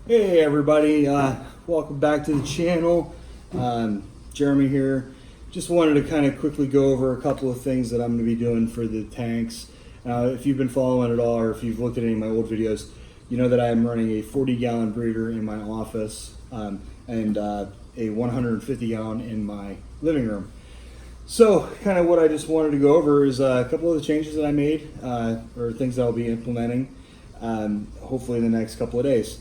Hey everybody, welcome back to the channel. Jeremy here. Just wanted to kind of quickly go over a couple of things that I'm going to be doing for the tanks. If you've been following at all, or if you've looked at any of my old videos, you know that I am running a 40-gallon breeder in my office and a 150-gallon in my living room. So kind of what I just wanted to go over is a couple of the changes that I made, or things that I'll be implementing hopefully in the next couple of days.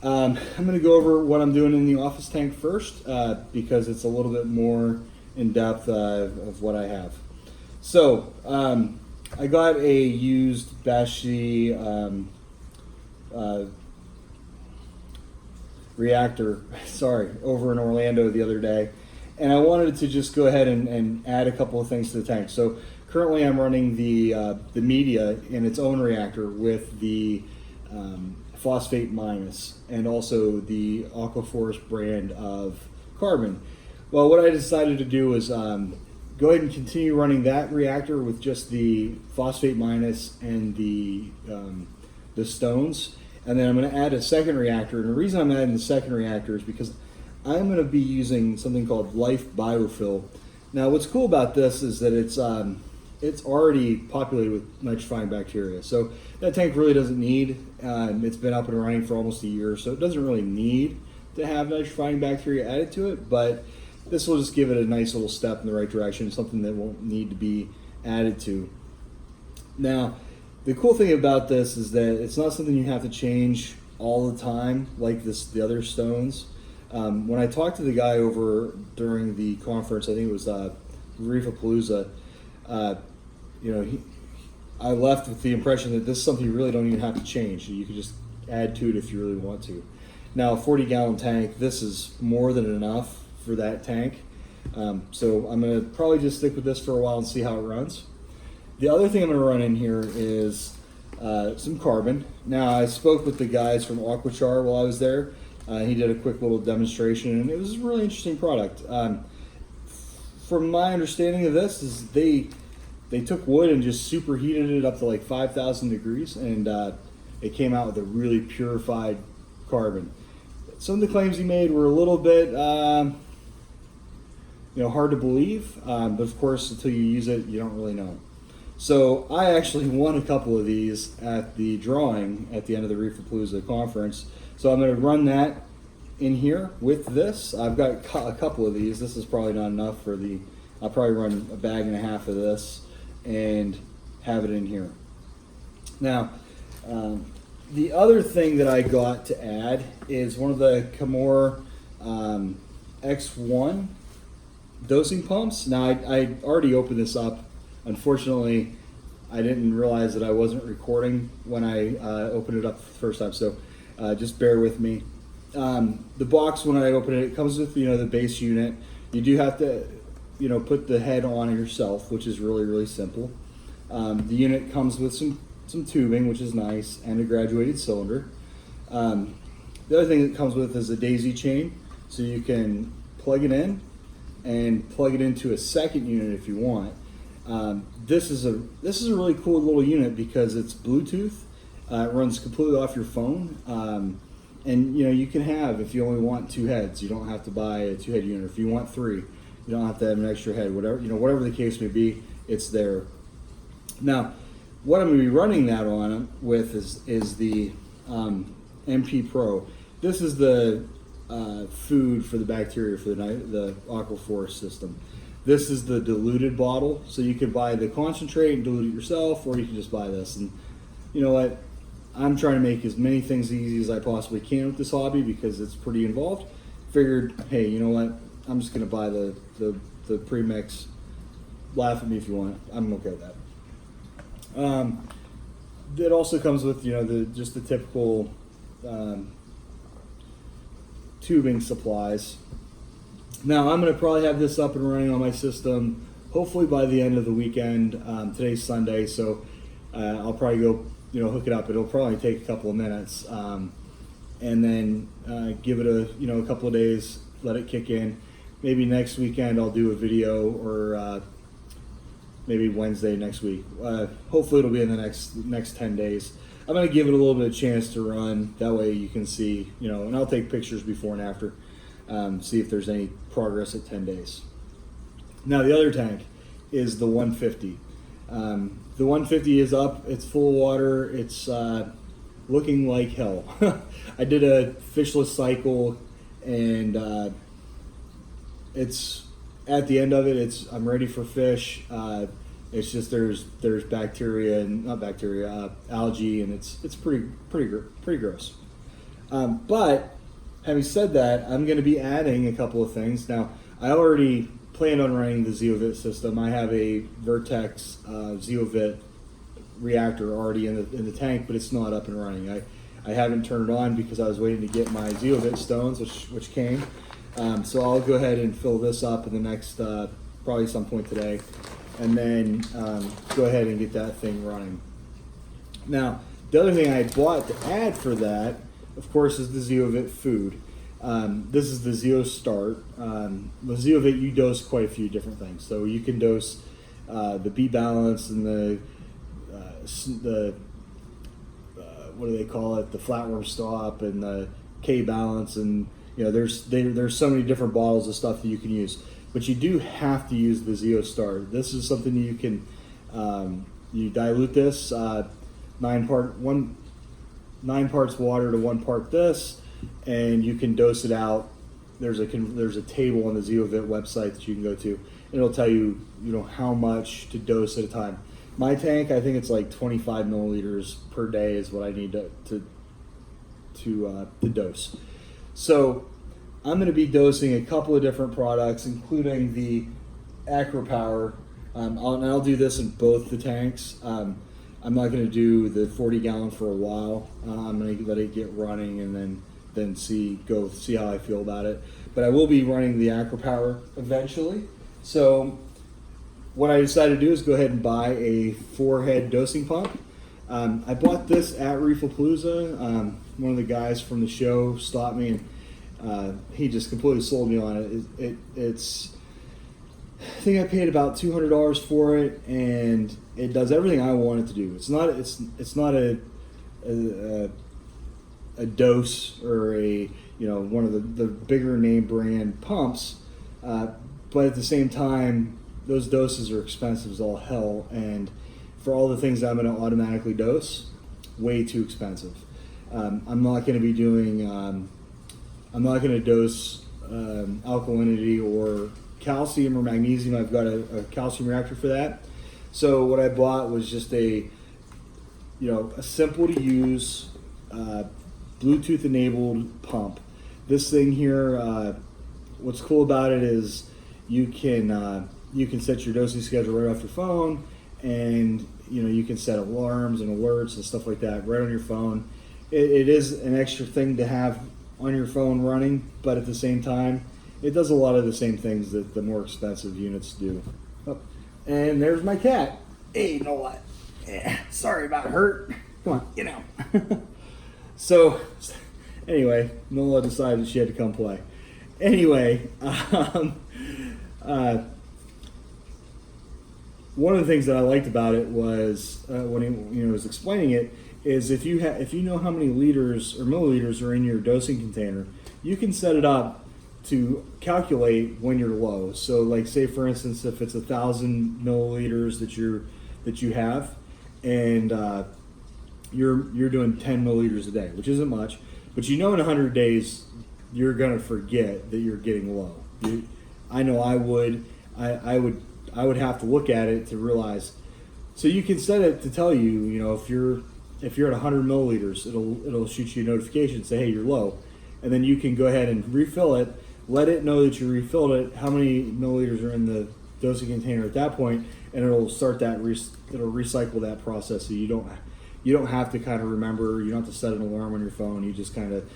I'm going to go over what I'm doing in the office tank first because it's a little bit more in depth of what I have. So I got a used Bashi reactor, over in Orlando the other day, and I wanted to just go ahead and add a couple of things to the tank. So currently I'm running the media in its own reactor with the phosphate minus and also the Aquaforce brand of carbon. Well, what I decided to do is go ahead and continue running that reactor with just the phosphate minus and the stones, and then I'm going to add a second reactor. And the reason I'm adding the second reactor is because I'm going to be using something called Life Biofill. Now, what's cool about this is that it's already populated with nitrifying bacteria. So that tank really doesn't need, it's been up and running for almost a year, so it doesn't really need to have nitrifying bacteria added to it, but this will just give it a nice little step in the right direction, something that won't need to be added to. Now, the cool thing about this is that it's not something you have to change all the time like the other stones. When I talked to the guy over during the conference, I think it was Reefapalooza, I left with the impression that this is something you really don't even have to change. You can just add to it if you really want to. Now, a 40-gallon tank, this is more than enough for that tank. So I'm going to probably just stick with this for a while and see how it runs. The other thing I'm going to run in here is some carbon. Now, I spoke with the guys from Aquachar while I was there. He did a quick little demonstration, and it was a really interesting product. From my understanding of this, is they took wood and just superheated it up to like 5,000 degrees, and it came out with a really purified carbon. Some of the claims he made were a little bit, hard to believe, but of course, until you use it, you don't really know. So I actually won a couple of these at the drawing at the end of the Reefapalooza conference. So I'm going to run that in here with this. I've got a couple of these. This is probably not enough for I'll probably run a bag and a half of this and have it in here. Now, the other thing that I got to add is one of the Chemour X1 dosing pumps. Now, I already opened this up. Unfortunately, I didn't realize that I wasn't recording when I opened it up the first time, so just bear with me. The box, when I open it, it comes with the base unit. You do have to put the head on it yourself, which is really, really simple. The unit comes with some tubing, which is nice, and a graduated cylinder. The other thing it comes with is a daisy chain, so you can plug it in and plug it into a second unit if you want. This is a really cool little unit because it's Bluetooth. It runs completely off your phone, and you can have, if you only want 2 heads, you don't have to buy a 2-head unit. If you want 3, you don't have to have an extra head. Whatever the case may be, it's there. Now, what I'm going to be running that on with is the MP Pro. This is the food for the bacteria for the Aquaforce system. This is the diluted bottle, so you can buy the concentrate and dilute it yourself, or you can just buy this. And you know what? I'm trying to make as many things easy as I possibly can with this hobby because it's pretty involved. Figured, hey, you know what? I'm just going to buy the premix. Laugh at me if you want. I'm okay with that. It also comes with just the typical tubing supplies. Now I'm going to probably have this up and running on my system hopefully by the end of the weekend. Today's Sunday, so I'll probably go hook it up. It'll probably take a couple of minutes, and then give it a couple of days, let it kick in. Maybe next weekend I'll do a video, or maybe Wednesday next week. Hopefully it'll be in the next 10 days. I'm going to give it a little bit of chance to run. That way you can see, and I'll take pictures before and after, see if there's any progress at 10 days. Now the other tank is the 150. The 150 is up. It's full of water. It's looking like hell. I did a fishless cycle, and it's at the end of it. I'm ready for fish. It's just there's bacteria and not bacteria, algae, and it's pretty gross. But having said that, I'm going to be adding a couple of things. Now, I already planned on running the ZeoVit system. I have a Vertex ZeoVit reactor already in the tank, but it's not up and running. I haven't turned it on because I was waiting to get my ZeoVit stones, which came. So I'll go ahead and fill this up in the next probably some point today, and then go ahead and get that thing running. Now, the other thing I bought to add for that, of course, is the ZeoVit food. This is the ZeoStart. With ZeoVit, you dose quite a few different things. So you can dose the B balance and the what do they call it? The flatworm stop and the K balance, and there's so many different bottles of stuff that you can use. But you do have to use the ZeoStart. This is something you can you dilute this 9 parts water to 1 part this, and you can dose it out. There's a table on the ZeoVit website that you can go to, and it'll tell you how much to dose at a time. My tank, I think it's like 25 milliliters per day is what I need to dose. So I'm going to be dosing a couple of different products, including the AquaPower. I'll do this in both the tanks. I'm not going to do the 40 gallon for a while. I'm going to let it get running and then see how I feel about it. But I will be running the AquaPower eventually. So what I decided to do is go ahead and buy a 4-head dosing pump. I bought this at Reefapalooza. One of the guys from the show stopped me, and he just completely sold me on it. It's I think I paid about $200 for it, and it does everything I want it to do. It's not a dose or a one of the bigger name brand pumps, but at the same time, those doses are expensive as all hell, and for all the things that I'm going to automatically dose, way too expensive. I'm not going to be doing. I'm not going to dose alkalinity or calcium or magnesium. I've got a calcium reactor for that. So what I bought was just a simple to use Bluetooth enabled pump. This thing here, what's cool about it is you can set your dosing schedule right off your phone, and you can set alarms and alerts and stuff like that right on your phone. It is an extra thing to have on your phone running, but at the same time, it does a lot of the same things that the more expensive units do. Oh, and there's my cat. Hey, Nola. Yeah, sorry about hurt. Come on, So, anyway, Nola decided she had to come play. Anyway, one of the things that I liked about it was when he was explaining it is if you know how many liters or milliliters are in your dosing container, you can set it up to calculate when you're low. So, like, say for instance, if it's 1,000 milliliters that you have, and you're doing 10 milliliters a day, which isn't much, but in 100 days you're gonna forget that you're getting low. I know I would. I would have to look at it to realize. So you can set it to tell you, if you're at 100 milliliters, it'll shoot you a notification, say, hey, you're low, and then you can go ahead and refill it. Let it know that you refilled it, how many milliliters are in the dosing container at that point, and it'll start that. It'll recycle that process, so you don't have to kind of remember. You don't have to set an alarm on your phone. You just kind of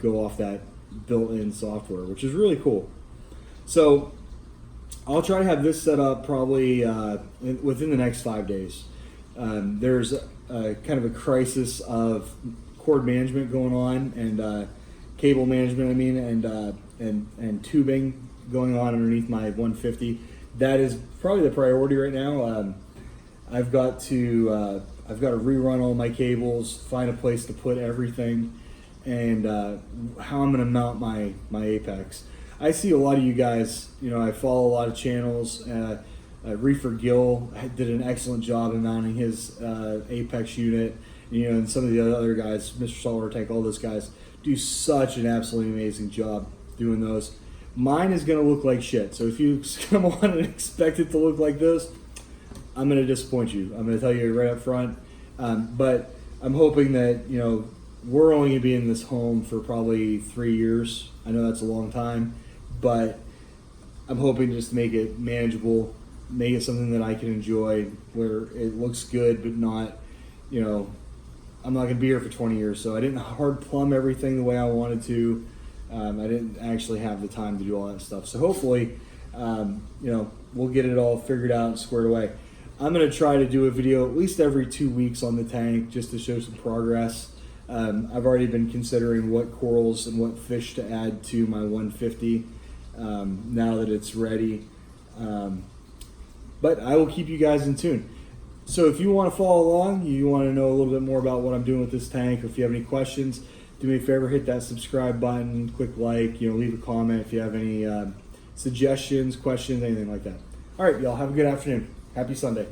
go off that built-in software, which is really cool. So I'll try to have this set up probably within the next 5 days. There's kind of a crisis of cord management going on, and cable management, and tubing going on underneath my 150. That is probably the priority right now. I've got to I've got to rerun all my cables, find a place to put everything, and how I'm going to mount my Apex. I see a lot of you guys, I follow a lot of channels. Reefer Gill did an excellent job in mounting his Apex unit. And some of the other guys, Mr. Saltwater Tank, all those guys do such an absolutely amazing job doing those. Mine is going to look like shit. So if you come on and expect it to look like this, I'm going to disappoint you. I'm going to tell you right up front. But I'm hoping that, we're only going to be in this home for probably 3 years. I know that's a long time, but I'm hoping just to make it manageable, make it something that I can enjoy, where it looks good, but not, I'm not going to be here for 20 years. So I didn't hard plumb everything the way I wanted to. I didn't actually have the time to do all that stuff. So hopefully, we'll get it all figured out and squared away. I'm going to try to do a video at least every 2 weeks on the tank just to show some progress. I've already been considering what corals and what fish to add to my 150 now that it's ready. But I will keep you guys in tune. So if you want to follow along, you want to know a little bit more about what I'm doing with this tank, or if you have any questions, do me a favor, hit that subscribe button, quick like, leave a comment if you have any suggestions, questions, anything like that. All right, y'all, have a good afternoon. Happy Sunday.